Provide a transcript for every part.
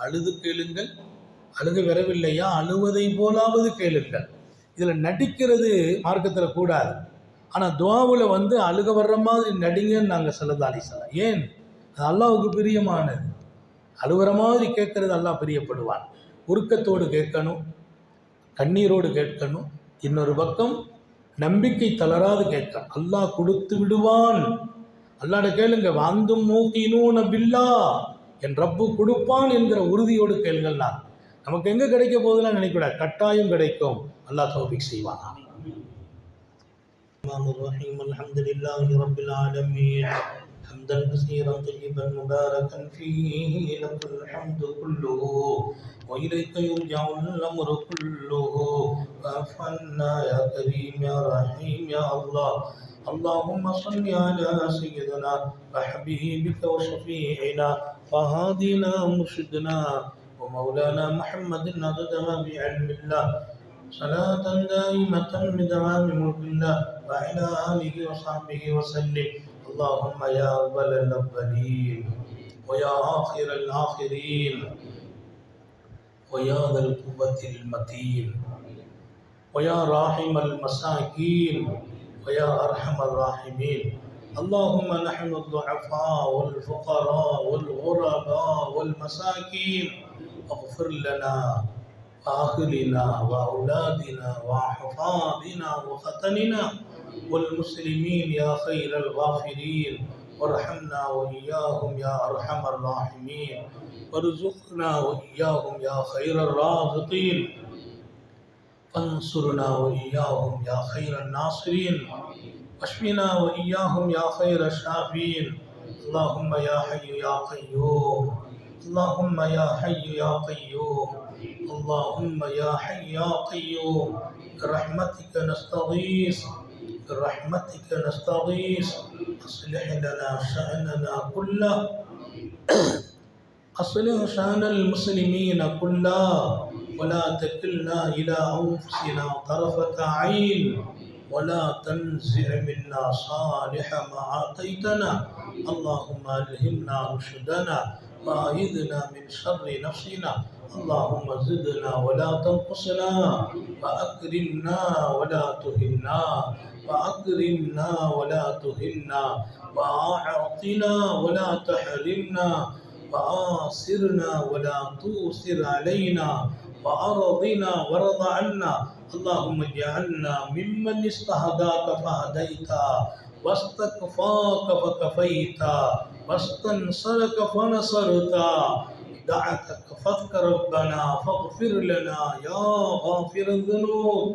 அழுது கேளுங்கள், அழுக வரவில்லையா அழுவதை போலாவது கேளுங்கள். இதில் நடிக்கிறது மார்க்கத்தில் கூடாது. ஆனால் துவாவில் அழுக வர்ற மாதிரி நடிங்கன்னு நாங்கள் ஸல்லல்லாஹு அலைஹி வஸல்லம். ஏன்? அது அல்லாஹ்வுக்கு பிரியமானது. அழுகிற மாதிரி கேட்கறது அல்லாஹ் பிரியப்படுவான். உருக்கத்தோடு கேட்கணும், கண்ணீரோடு கேட்கணும். இன்னொரு பக்கம் நம்பிக்கை தளராது கேட்கணும். அல்லாஹ் கொடுத்து விடுவான். அல்லாஹ்ட கேளுங்க, வாந்தும் மூக்கினூன பில்லா, என் ரப்பு கொடுப்பான் என்கிற உறுதியோடு கேளுங்கள். நான் நமக்கு எங்கே கிடைக்க போதெல்லாம் நினைக்கூடாது, கட்டாயம் கிடைக்கும். அல்லாஹ் தௌஃபீக் செய்வான். அல்ஹம்துலில்லாஹி ரப்பில் ஆலமீன் حمدا كثيرا طيبا مباركا فيه لك الحمد كله وإليك يرجع الأمر كله فاعف عنا يا كريم يا رحيم يا الله. اللهم صل على سيدنا وحبيبك وشفيعنا وهادينا ومرشدنا ومولانا محمد عدد ما بعلم الله صلاة دائمة بدوام ملك الله وعلى آله وصحبه وسلم. اللهم يا أول الأولين ويا آخر الآخرين ويا ذا القوة المتين ويا راحم المساكين ويا أرحم الراحمين. اللهم نحن الضعفاء والفقراء والغرباء والمساكين اغفر لنا وأهلنا وأولادنا وأحفادنا وختننا والمسلمين يا خير الغافرين. وارحمنا وإياهم يا أرحم الراحمين. وارزقنا وإياهم يا خير الرازقين. فانصرنا وإياهم يا خير الناصرين. واشفنا وإياهم يا خير الشافين. اللهم يا حي يا قيوم، اللهم يا حي يا قيوم، اللهم يا حي يا قيوم. برحمتك نستغيث، برحمتك نستغيث. أصلح لنا شأننا كله، أصلح شأن المسلمين كله، ولا تكلنا إلى أنفسنا طرفة عين، ولا تنزع منا صالح ما آتيتنا. اللهم ألهمنا رشدنا وأعذنا من شر نفسنا. اللهم زدنا ولا تنقصنا، وأكرمنا ولا تهنا، وأكرمنا ولا تهنا، وأعطنا ولا تحرمنا، وآثرنا ولا تؤثر علينا، وأرضنا وارض عنا. اللهم اجعلنا ممن استهداك فهديت، واستكفاك فكفيت، واستنصرك فنصرت، دعتك فاذك ربنا فاغفر لنا يا غافر الذنوب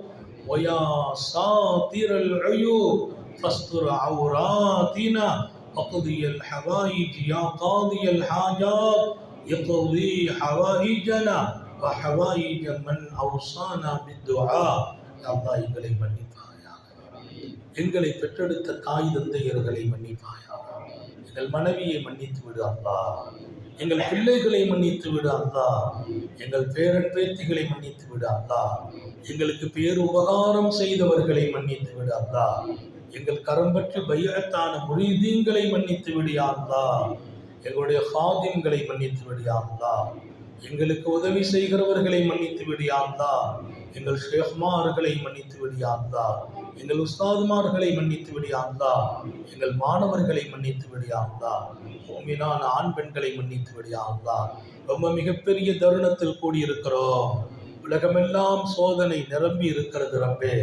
ويا ساتر العيوب. فاستر عوراتنا وقضي الحوائج يا قاضي الحاجات. يقضي حوائجنا وحوائج من أوصانا بالدعاء. يا الله எங்களை மன்னிப்பாயாக, எங்களை பெற்றெடுத்த தாய் தந்தையர்களை மன்னிப்பாயாக, எங்கள் மனைவியை மன்னித்து விடு அல்லாஹ், எங்கள் பிள்ளைகளை மன்னித்து விடு அல்லாஹ், எங்கள் பேரன் பேத்திகளை மன்னித்து விடு அல்லாஹ், எங்களுக்கு பேருபகாரம் செய்தவர்களை மன்னித்து விடு அல்லாஹ், எங்கள் கரம்பற்று பைஅத்தான முரீதீன்களை மன்னித்து விடு அல்லாஹ், எங்களுடைய ஹாதிம்களை மன்னித்து விடு அல்லாஹ், எங்களுக்கு உதவி செய்கிறவர்களை மன்னித்து விடு அல்லாஹ், எங்கள் ஷேக்மார்களை மன்னித்து விடு அல்லாஹ், எங்கள் உஸ்தாதுமார்களை மன்னித்து விடு அல்லாஹ், எங்கள் மாணவர்களை மன்னித்து விடு அல்லாஹ், மூமினான ஆண் பெண்களை மன்னித்து விடு அல்லாஹ். ரொம்ப மிகப்பெரிய தருணத்தில் கூடியிருக்கிறோம். உலகமெல்லாம் சோதனை நிரம்பி இருக்கிறது ரப்பே.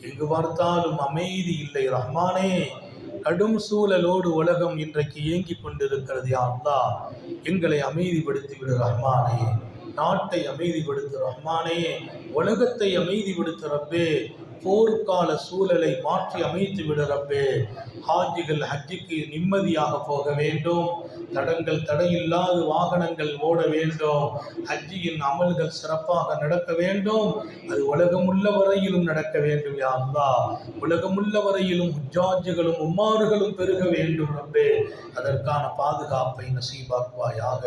எங்கு பார்த்தாலும் அமைதி இல்லை ரஹ்மானே. கடும் சூழலோடு உலகம் இன்றைக்கு இயங்கி கொண்டிருக்கிறது. யா அல்லாஹ், எங்களை அமைதிப்படுத்தி விடு ரஹ்மானே. நாட்டை அமைதிப்படுத்து ரஹ்மானே. உலகத்தை அமைதிப்படுத்து ரப்பே. போர்க்கால சூழலை மாற்றி அமைத்து விடு ரப்பே. ஹாஜிகள் ஹஜ்ஜுக்கு நிம்மதியாக போக வேண்டும். தடையில்லாத வாகனங்கள் ஓட வேண்டும். ஹஜ்ஜியின் அமல்கள் சிறப்பாக நடக்க வேண்டும். அது உலகமுள்ள வரையிலும் நடக்க வேண்டும். யா அல்லாஹ், உலகமுள்ள வரையிலும் ஹுஜ்ஜாஜிகளும் உம்மாறுகளும் பெருக வேண்டும் ரப்பே. அதற்கான பாதுகாப்பை நசீபாக்குவாயாக.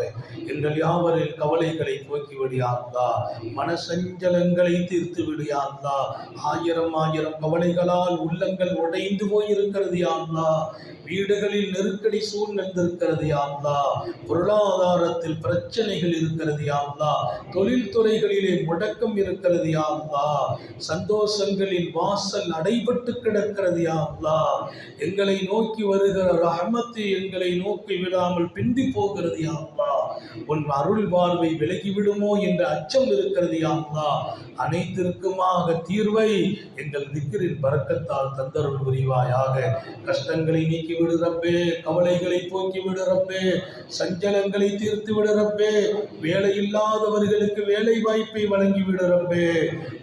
எங்கள் யாவரின் கவலைகளை போக்கி விடு யா அல்லாஹ். மனசஞ்சலங்களை தீர்த்து விடு யா அல்லாஹ். ஆயிரம் ஆயிரம் ஆயிரம் கவலைகளால் உள்ளங்கள் உடைந்து போயிருக்கிறது யா அல்லாஹ். வீடுகளில் நெருக்கடி சூழ்ந்திருக்கிறது யா அல்லாஹ். பொருளாதாரத்தில் பிரச்சனைகள் இருக்கிறது யா அல்லாஹ். தொழில்துறைகளிலே முடக்கம் இருக்கிறது யா அல்லாஹ். சந்தோஷங்களின் வாசல் அடைபட்டு கிடக்கிறது யா அல்லாஹ். எங்களை நோக்கி வருகிற ரஹமத்து எங்களை நோக்கி விடாமல் பிந்தி போகிறது யா அல்லாஹ். உன் அருள் வாழ்வை விலகிவிடுமோ என்ற அச்சம் இருக்கிறது யா அல்லாஹ். அனைத்திற்குமாக தீர்வை எங்கள் திக்ரின் பரக்கத்தால் தந்தருள் புரிவாயாக. கஷ்டங்களை நீக்கி விடு ரப்பே, கவலைகளை போக்கி விடு ரப்பே, சஞ்சலங்களை தீர்த்து விடு ரப்பே, வேலை இல்லாதவர்களுக்கு வேலை வாய்ப்பை வழங்கி விடு ரப்பே,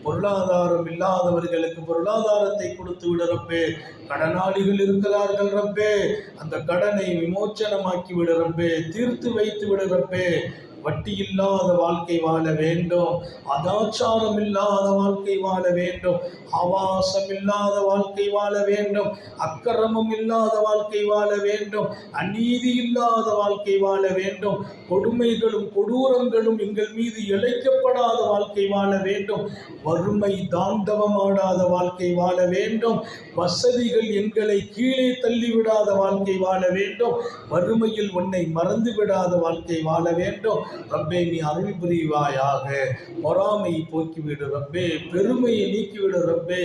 பொருளாதாரம் இல்லாதவர்களுக்கு பொருளாதாரத்தை கொடுத்து விடு ரப்பே, கடனாளிகள் இருக்கிறார்கள் ரப்பே, அந்த கடனை விமோச்சனமாக்கி விடு ரப்பே, தீர்த்து வைத்து விடு ரப்பே. வட்டி இல்லாத வாழ்க்கை வாழ வேண்டும், அதாச்சாரம் இல்லாத வாழ்க்கை வாழ வேண்டும், ஆவாசம் இல்லாத வாழ்க்கை வாழ வேண்டும், அக்கிரமம் இல்லாத வாழ்க்கை வாழ வேண்டும், அநீதி இல்லாத வாழ்க்கை வாழ வேண்டும், கொடுமைகளும் கொடூரங்களும் எங்கள் மீது இழைக்கப்படாத வாழ்க்கை வாழ வேண்டும், வறுமை தாண்டவமாடாத வாழ்க்கை வாழ வேண்டும், வசதிகள் எங்களை கீழே தள்ளிவிடாத வாழ்க்கை வாழ வேண்டும், வறுமையில் உன்னை மறந்து விடாத வாழ்க்கை வாழ வேண்டும். ரப்பே நீ அருள் புரிவாயாக. பொறாமையை போக்கிவிடு ரப்பே, பெருமையை நீக்கிவிடு ரப்பே,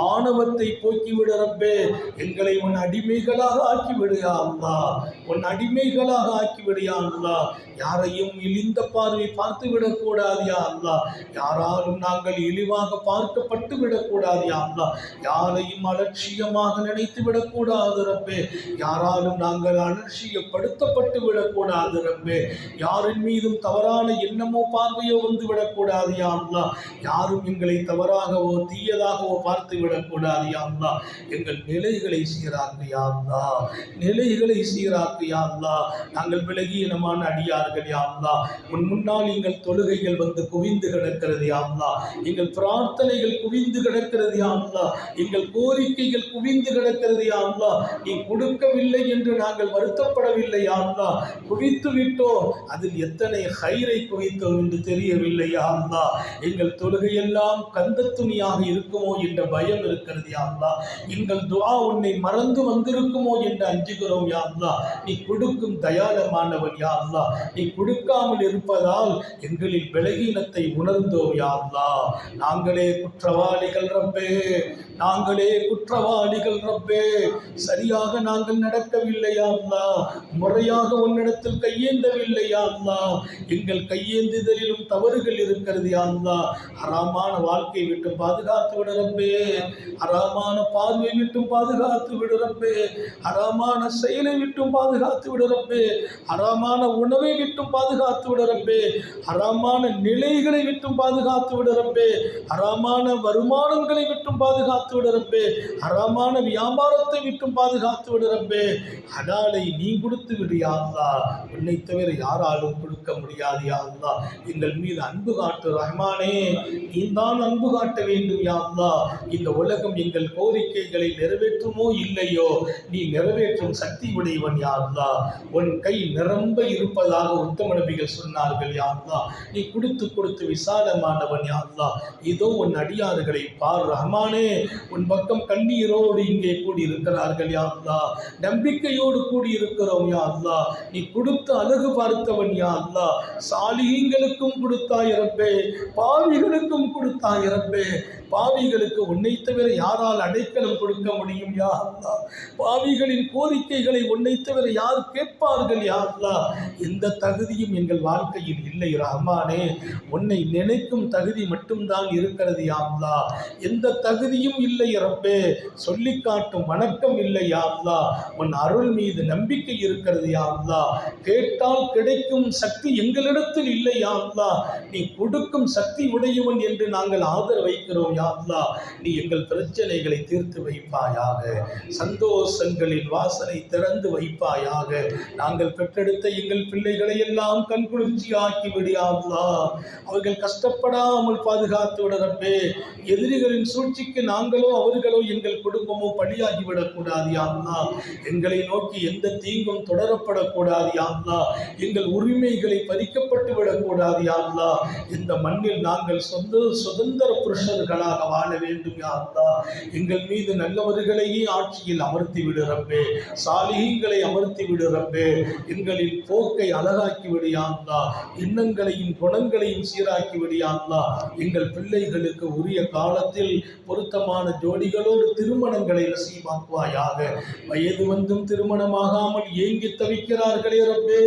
ஆணவத்தை போக்கிவிடு ரப்பே, எங்களை உன் அடிமைகளாக ஆக்கிவிடுயா அல்லாஹ், உன் அடிமைகளாக ஆக்கிவிடுயா அல்லாஹ். யாரையும் இழிந்த பார்வை பார்த்து விடக்கூடாது யா அல்லாஹ், யாராலும் நாங்கள் இழிவாக பார்க்கப்பட்டு விடக்கூடாது யா அல்லாஹ், யாரையும் அலட்சியமாக நினைத்து விடக்கூடாது ரப்பே, யாராலும் நாங்கள் அலட்சியப்படுத்தப்பட்டு விடக்கூடாது ரப்பே, யாரின் மீதும் தவறான எண்ணமோ பார்வையோ வந்து விடக்கூடாது யா அல்லாஹ், யாரும் எங்களை தவறாகவோ தீயதாகவோ பார்த்து விடக்கூடாது யா அல்லாஹ். எங்கள் நிலைகளை சீராக்கு யா அல்லாஹ், நிலைகளை சீராக்கு யா அல்லாஹ். நாங்கள் விலகீனமான அடியார்கள் யா அல்லாஹ், உன் முன்னால் எங்கள் தொழுகைகள் வந்து குவிந்து கிடக்கிறது யா அல்லாஹ், எங்கள் பிரார்த்தனைகள் குவிந்து கிடக்கிறது யா அல்லாஹ், எங்கள் கோரிக்கைகள் குவிந்து கிடக்கிறது யா அல்லாஹ். நீ கொடுக்கவில்லை என்று நாங்கள் வருத்தப்படவில்லை யா அல்லாஹ், குவித்து விட்டோம், அதில் எத்தனை ஹைரை குவித்தோம் என்று தெரியவில்லை யா அல்லாஹ். எங்கள் தொழுகையெல்லாம் கந்த துணியாக இருக்குமோ என்ற பயம் இருக்கிறது யா அல்லாஹ், எங்கள் துஆ உன்னை மறந்து வந்திருக்குமோ என்று அஞ்சுகிறோம் யா அல்லாஹ். நீ கொடுக்கும் தயாளமானவன் யா அல்லாஹ், நீ கொடுக்காமல் இருப்பதால் எங்களில் பலகீனத்தை உணர்ந்தோம் யா அல்லாஹ். நாங்களே குற்றவாளிகள் ரப்பே, நாங்களே குற்றவாளிகள் ரப்பே, சரியாக நாங்கள் நடக்கவில்லை யா அல்லாஹ், முறையாக உன்னிடத்தில் கையேந்தவில்லை யா அல்லாஹ், எங்கள் கையேந்துதலிலும் தவறுகள் இருக்கிறது யா அல்லாஹ். ஹராமான வாழ்க்கை விட்டு பாதுகாத்து விடு ரப்பே, ஹராமான பார்வை விட்டும் பாதுகாத்து விடு ரப்பே, ஹராமான செயலை விட்டும் பாதுகாத்து விடு ரப்பே, ஹராமான உணவை விட்டும் பாதுகாத்து விடு ரப்பே, ஹராமான நிலைகளை விட்டும் பாதுகாத்து விடு ரப்பே, ஹராமான வருமானங்களை விட்டும் பாதுகாத்து விடு ரப்பே, ஹராமான வியாபாரத்தை விட்டும் பாதுகாத்து விடு ரப்பே. ஹலாலை நீ கொடுத்து விடு யா அல்லாஹ், உன்னை தவிர யாராலும் கொடுக்க முடியாது யா அல்லாஹ். எங்கள் மீது அன்பு காட்டு ரஹ்மானே, நீ தான் அன்பு காட்ட வேண்டும் யா அல்லாஹ். இந்த உலகம் எங்கள் கோரிக்கைகளை நிறைவேற்றுமோ இல்லையோ, நீ நிறைவேற்றும் சக்தி உடையவன் யா அல்லாஹ். உன் கை நிரம்ப இருப்பதாக உத்தம நபிகள் சொன்னார்கள் யா அல்லாஹ். நீ கொடுத்து கொடுத்து விசாலமானவன் யா அல்லாஹ். இதோ உன் அடியார்களை பார் ரஹ்மானே, உன் பக்கம் கண்ணீரோடு இங்கே கூடி இருக்கிறார்கள் யா அல்லாஹ், நம்பிக்கையோடு கூடி இருக்கிறோம் யா அல்லாஹ். நீ கொடுத்து அழகு பார்த்தவன் யா அல்லாஹ், சாலிஹீன்களுக்கும் கொடுத்தாய் ரப்பே, பாவிகளுக்கும் கொடுத்தாய் ரப்பே. பாவிகளுக்கு உன்னை தவிர யாரால் அடைக்கலம் கொடுக்க முடியும் யா அல்லாஹ், பாவிகளின் கோரிக்கைகளை உன்னை தவிர யார் கேட்பார்கள் யா அல்லாஹ். எந்த தகுதியும் எங்கள் வாழ்க்கையில் இல்லை ரஹ்மானே, உன்னை நினைக்கும் தகுதி மட்டும்தான் இருக்கிறது யா அல்லாஹ், எந்த தகுதியும் இல்லை ரப்பே, சொல்லி காட்டும் வணக்கம் இல்லை யா அல்லாஹ். உன் அருள் மீது நம்பிக்கை இருக்கிறது யா அல்லாஹ், கேட்டால் கிடைக்கும் சக்தி எங்களிடத்தில் இல்லை யா அல்லாஹ். நீ கொடுக்கும் சக்தி உடையவன் என்று நாங்கள் ஆதரவு வைக்கிறோம் யா அல்லாஹ். நீ எங்கள் பிரச்சனைகளை தீர்த்து வைப்பாயாக, சந்தோஷங்களின் வாசனை திறந்து வைப்பாயாக. நாங்கள் பெற்றெடுத்த எங்கள் பிள்ளைகளை எல்லாம் கண்குளிர்ச்சி ஆக்கி விடு யா அல்லாஹ், அவர்கள் கஷ்டப்படாமல் பாதுகாத்து விட ரப்பே. எதிரிகளின் சூழ்ச்சிக்கு நாங்களோ அவர்களோ எங்கள் குடும்பமோ பலியாகிவிடக்கூடாது யா அல்லாஹ். எங்களை நோக்கி எந்த தீங்கும் தொடரப்படக்கூடாது யா அல்லாஹ், எங்கள் உரிமைகளை பறிக்கப்பட்டு விடக்கூடாது யா அல்லாஹ். இந்த மண்ணில் நாங்கள் சுதந்திர புருஷர்களாக நல்லவர்களாக வாழ வேண்டும் யா அல்லாஹ். எங்கள் மீது நல்லவர்களையே ஆட்சியில் அமர்த்தி விடு ரப்பே, சாலிஹீன்களை அமர்த்தி விடு ரப்பே. எங்களின் போக்கை அழகாக்கி விடு யா அல்லாஹ், எண்ணங்களையும் குணங்களையும் சீராக்கி விடு யா அல்லாஹ். எங்கள் பிள்ளைகளுக்கு உரிய காலத்தில் பொருத்தமான ஜோடிகளோடு திருமணங்களை நசீபாக்குவாயாக. வயது வந்தும் திருமணமாகாமல் ஏங்கி தவிக்கிறார்களே ரப்பே,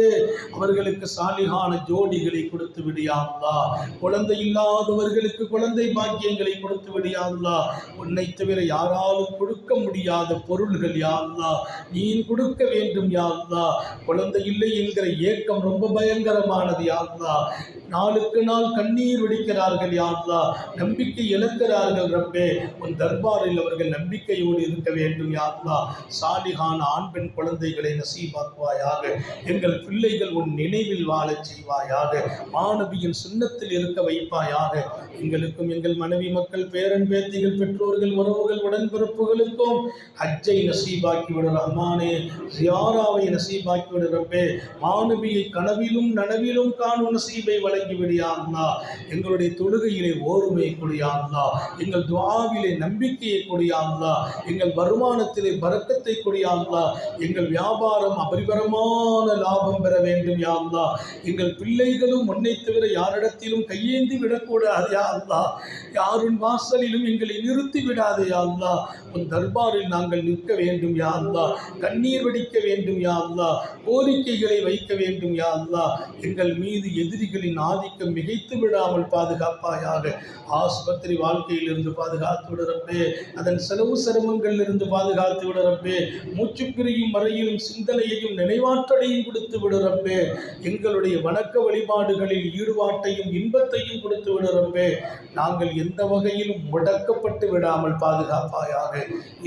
அவர்களுக்கு சாலிகான ஜோடிகளை கொடுத்து விடு யா அல்லாஹ். குழந்தை இல்லாதவர்களுக்கு குழந்தை பாக்கியங்களை கொடுத்து விடு யா அல்லாஹ். உன்னை தவிர யாராலும் கொடுக்க முடியாத பொருள்கள் யா அல்லாஹ் நீ கொடுக்க வேண்டும் யா அல்லாஹ். குழந்தை இல்லை என்கிற ஏக்கம் ரொம்ப பயங்கரமானது யா அல்லாஹ். நாளுக்கு நாள் கண்ணீர் வெடிக்கிறார்கள் யா அல்லாஹ், நம்பிக்கை இழக்கிறார்கள் ரப்பே. உன் தர்பாரில் அவர்கள் நம்பிக்கையோடு இருக்க வேண்டும் யா அல்லாஹ். சாலிகான ஆண் பெண் குழந்தைகளை நசீபாக்குவாயாக. எங்கள் பிள்ளைகள் உன் நினைவில் வாழச் செய்வாயாக. மாணவியின் சுன்னத்தில் இருக்க வைப்பாயாக. எங்களுக்கும் எங்கள் மனைவி மக்கள் பேரன் பேத்திகள் பெற்றோர்கள் உறவுகள் உடன்பிறப்புகளுக்கும் ஹஜ்ஜை நசீபாக்கி விடு ரஹ்மானே, ஜியாராவை நசீபாக்கி விடு ரப்பே. மாணவியை கனவிலும் நனவிலும் காணும் நசீபை வழங்கி விடு யா அல்லாஹ். எங்களுடைய தொழுகையிலே ஓர்மை கொடு யா அல்லாஹ். எங்கள் துஆவிலே நம்பிக்கையை கொடு யா அல்லாஹ். எங்கள் வருமானத்திலே பரக்கத்தை கொடு யா அல்லாஹ். எங்கள் வியாபாரம் அபரிபரமான லாபம் பெற வேண்டும் யா அல்லாஹ். எங்கள் பிள்ளைகளும் உன்னை தவிர யாரிடத்திலும் கையேந்தி விடக்கூடாது யா அல்லாஹ். யாரும் வாசலிலும் எங்களை நிறுத்தி விடாதே யா அல்லாஹ். உன் தர்பாரில் நாங்கள் நிற்க வேண்டும் யா அல்லாஹ். கண்ணீர் வடிக்க வேண்டும் யா அல்லாஹ். கோரிக்கைகளை வைக்க வேண்டும் யா அல்லாஹ். எங்கள் மீது எதிரிகளின் ஆதிக்கம் மிகைத்து விடாமல் பாதுகாப்பாயாக. ஆஸ்பத்திரி வாழ்க்கையிலிருந்து பாதுகாத்து விடுறப்பே, அதன் செலவு சிரமங்களில் இருந்து பாதுகாத்து விடுறப்பே, மூச்சு பிரியும் வரையிலும் சிந்தனையையும் நினைவாற்றலையும் கொடுத்து விடுறப்பே, எங்களுடைய வணக்க வழிபாடுகளில் ஈடுபாட்டையும் இன்பத்தையும் கொடுத்து விடுறப்பே, நாங்கள் எந்த வகையிலும் முடக்கப்பட்டு விடாமல் பாதுகாப்பாயாக.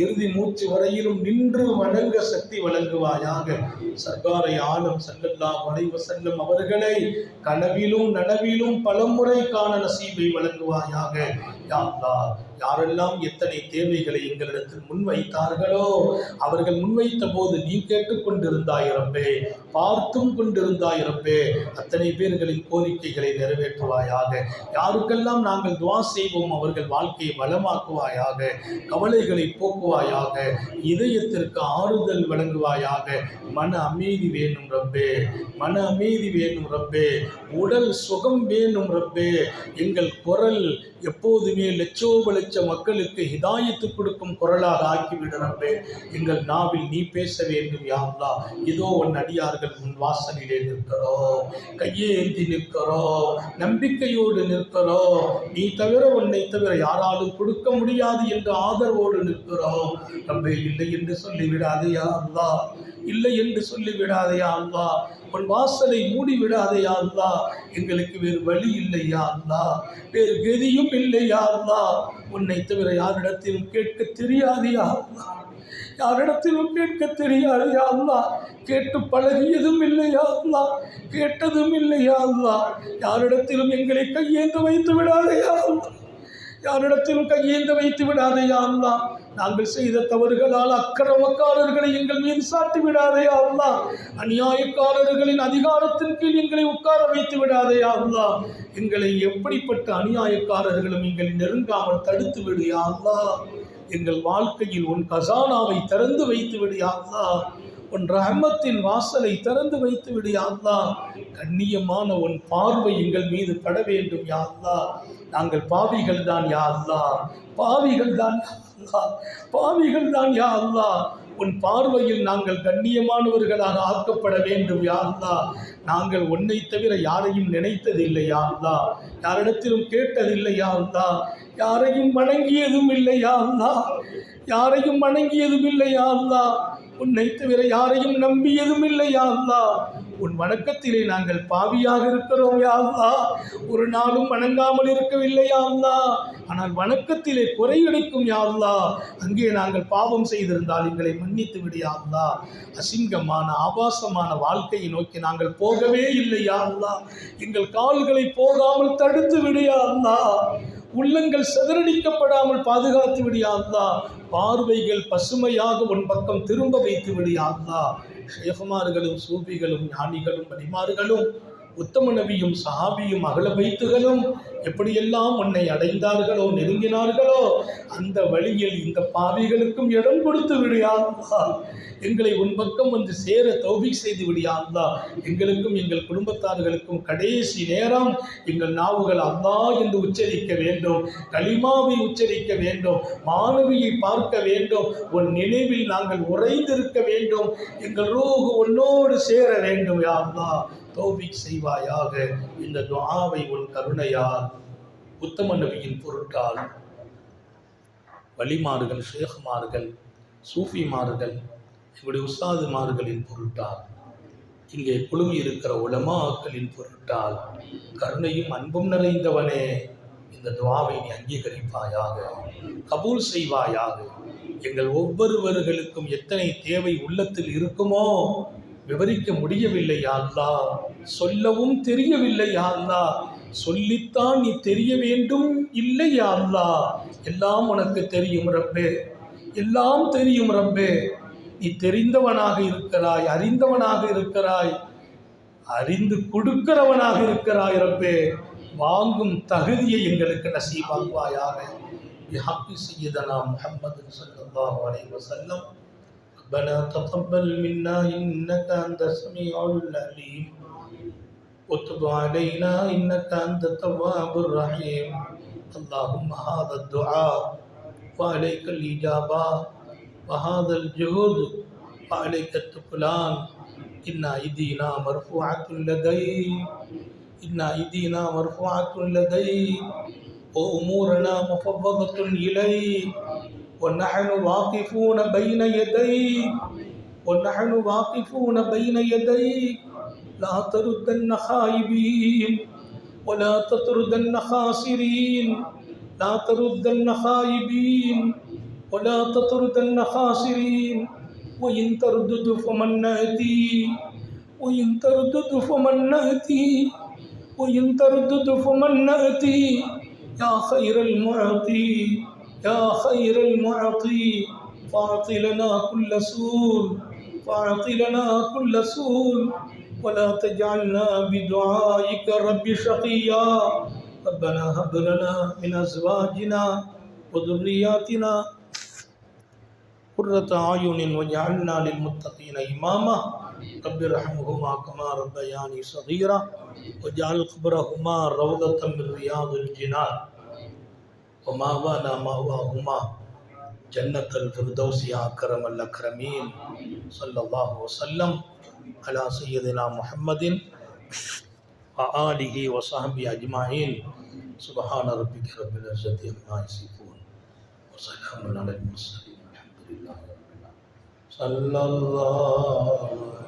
இறுதி மூச்சு வரையிலும் நின்று வணங்க சக்தி வழங்குவாயாக. சர்க்காரை ஆலம் ஸல்லல்லாஹு அலைஹி வஸல்லம் அவர்களை கனவிலும் நனவிலும் பலமுறை காண நசீபை வழங்குவாயாக. யா அல்லாஹ், யாரெல்லாம் எத்தனை தேவைகளை எங்களிடத்தில் முன்வைத்தார்களோ அவர்கள் முன்வைத்த போது நீ கேட்டுக்கொண்டிருந்தாய் ரப்பே, பார்த்தும் கொண்டிருந்தாய் ரப்பே. அத்தனை பேர்களின் கோரிக்கைகளை நிறைவேற்றுவாயாக. யாருக்கெல்லாம் நாங்கள் துஆ செய்வோம் அவர்கள் வாழ்க்கையை வளமாக்குவாயாக, கவலைகளை போக்குவாயாக, இதயத்திற்கு ஆறுதல் வழங்குவாயாக. மன அமைதி வேணும் ரப்பே, மன அமைதி வேணும் ரப்பே, உடல் சுகம் வேணும் ரப்பே. எங்கள் குரல் எப்போதுமே லட்சோப லட்ச மக்களுக்கு ஹிதாயத்து கொடுக்கும் குரலாக ஆக்கிவிடு ரப்பே. எங்கள் நாவில் நீ பேச வேண்டும் யா அல்லாஹ். இதோ உன் அடியார்கள் உன் வாசலிலே நிற்கிறோம், கையேந்தி நிற்கிறோம், நம்பிக்கையோடு நிற்கிறோம். நீ தவிர உன்னை தவிர யாராலும் கொடுக்க முடியாது என்ற ஆதரவோடு நிற்கிறோம் ரப்பே. இல்லை என்று சொல்லிவிடாதே யா அல்லாஹ், இல்லை என்று சொல்லிவிடாதே யா அல்லாஹ். உன் வாசலை மூடி விடாதே யா அல்லாஹ். எங்களுக்கு வேறு வழி இல்லை யா அல்லாஹ், வேறு கதியும் இல்லை யா அல்லாஹ். உன்னை தவிர யாரிடத்திலும் கேட்க தெரியாது யா அல்லாஹ், யாரிடத்திலும் கேட்க தெரியாது யா அல்லாஹ். கேட்டு பழகியதும் இல்லை யா அல்லாஹ், கேட்டதும் இல்லை யா அல்லாஹ். யாரிடத்திலும் எங்களை கையேந்து வைத்து விடாதே யா அல்லாஹ், யாரிடத்திலும் கையேந்து வைத்து விடாதே யா அல்லாஹ். நாங்கள் செய்த தவறுகளால் அக்கிரமக்காரர்களை எங்கள் மீது சாட்டி விடாதே யா அல்லாஹ். அநியாயக்காரர்களின் அதிகாரத்தின் கீழ் எங்களை உட்கார வைத்து விடாதே யா அல்லாஹ். எங்களை எப்படிப்பட்ட அநியாயக்காரர்களும் எங்களை நெருங்காமல் தடுத்து விடு யா அல்லாஹ். எங்கள் வாழ்க்கையில் உன் கசானாவை திறந்து வைத்து விடு யா அல்லாஹ். உன் ரஹமத்தின் வாசலை திறந்து வைத்து விடு யா அல்லாஹ். கண்ணியமான உன் பார்வை எங்கள் மீது பட வேண்டும் யா அல்லாஹ். நாங்கள் பாவிகள் தான் யா அல்லாஹ், பாவிகள் தான் யா அல்லாஹ், பாவிகள் தான் யா அல்லாஹ். உன் பார்வையில் நாங்கள் கண்ணியமானவர்களாக ஆக்கப்பட வேண்டும் யா அல்லாஹ். நாங்கள் உன்னை தவிர யாரையும் நினைத்ததில்லை யா அல்லாஹ், யாரிடத்திலும் கேட்டதில்லை யா அல்லாஹ், யாரையும் வணங்கியதும் இல்லை யா அல்லாஹ், யாரையும் வணங்கியதும் இல்லை யா அல்லாஹ். உன்னை தவிர யாரையும் நம்பியதும் இல்லை யா அல்லாஹ். உன் வணக்கத்திலே நாங்கள் பாவியாக இருக்கிறோம் யா அல்லாஹ். ஒரு நாளும் வணங்காமல் இருக்கவில்லை யா அல்லாஹ், ஆனால் வணக்கத்திலே குறையடிக்கும் யா அல்லாஹ். அங்கே நாங்கள் பாவம் செய்திருந்தால் எங்களை மன்னித்து விடு யா அல்லாஹ். அசிங்கமான ஆபாசமான வாழ்க்கையை நோக்கி நாங்கள் போகவே இல்லை யா அல்லாஹ். எங்கள் கால்களை போகாமல் தடுத்து விடு யா அல்லாஹ். உள்ளங்கள் சிதறடிக்கப்படாமல் பாதுகாத்து விடு யா அல்லாஹ். பார்வைகள் பசுமையாக உன் பக்கம் திரும்ப வைத்து விடு யா அல்லாஹ். ஷேகுமார்களும் சூஃபிகளும் ஞானிகளும் வலிமார்களும் உத்தம நபியும் சஹாபியும் அகல பைத்துகளும் எப்படியெல்லாம் உன்னை அடைந்தார்களோ நெருங்கினார்களோ அந்த வழியில் இந்த பாவிகளுக்கும் இடம் கொடுத்து விடியா எங்களை உன் பக்கம் வந்து சேர தௌபீக் செய்து விடியா அல்லா. எங்களுக்கும் எங்கள் குடும்பத்தார்களுக்கும் கடைசி நேரம் எங்கள் நாவுகள் அல்லாஹ் என்று உச்சரிக்க வேண்டும், கலிமாவை உச்சரிக்க வேண்டும், மாணவியை பார்க்க வேண்டும், உன் நினைவில் நாங்கள் உறைந்திருக்க வேண்டும், எங்கள் ரூஹ் உன்னோடு சேர வேண்டும் யா அல்லாஹ். தௌபீக் செய்வாயாக. இந்த துஆவை உன் கருணையால், உத்தம நபியின் பொருட்டால், வலிமார்கள், ஷேഖ்மார்கள், சூஃபிமார்கள், எங்களுடைய உஸ்தாதுமார்களின் பொருட்டால், இங்கே குழுமி இருக்கிற உலமாக்களின் பொருட்டால், கருணையும் அன்பும் நிறைந்தவனே இந்த துஆவை நீ அங்கீகரிப்பாயாக, கபூல் செய்வாயாக. எங்கள் ஒவ்வொருவர்களுக்கும் எத்தனை தேவை உள்ளத்தில் இருக்குமோ விவரிக்க முடியவில்லை யா அல்லாஹ், சொல்லவும் தெரியவில்லை யா அல்லாஹ், சொல்லித்தான் நீ தெரிய வேண்டும் இல்லை யா அல்லாஹ். எல்லாம் உனக்கு தெரியும் ரப்பே, எல்லாம் தெரியும் ரப்பே. நீ தெரிந்தவனாக இருக்கிறாய், அறிந்தவனாக இருக்கிறாய், அறிந்து கொடுக்கிறவனாக இருக்கிறாய் ரப்பே. வாங்கும் தகுதியை எங்களுக்கு நசீபாக்குவாயாக. பிஹக்கி சய்யிதனா முஹம்மது ஸல்லல்லாஹு அலைஹி வஸல்லம். ربنا تقبل منا إنك أنت السميع العليم وتب علينا إنك أنت التواب الرحيم. اللهم هذا الدعاء وعليك الإجابة وهذا الجهد وعليك التكلان. إن أيدينا مرفوعة لديك، إن أيدينا مرفوعة لديك وأمورنا مفوضة إليك ونحن واقفون بين يديك، ونحن واقفون بين يديك. لا تردن خائبين ولا تطردن خاسرين، لا تردن خائبين ولا تطردن خاسرين. وإن تردد فمن نأتي، وإن تردد فمن نأتي، وإن تردد فمن نأتي. يا خير المعطي، يا خير المعطي، فاعط لنا كل سول، فاعط لنا كل سول، ولا تجعلنا بدعائك رب شقيا. ربنا هب لنا من أزواجنا وذرياتنا قرة أعين واجعلنا للمتقين إماما. رب ارحمهما كما ربياني صغيرا واجعل قبرهما روضة من رياض الجنان ومأوانا مأواهما جنة الفردوس يا أكرم الأكرمين. صلى الله وسلم على سيدنا محمد وآله وصحبه أجمعين. سبحان ربك رب العزة عما يصفون وسلام على المرسلين والحمد لله رب العالمين. صلى الله عليه وسلم.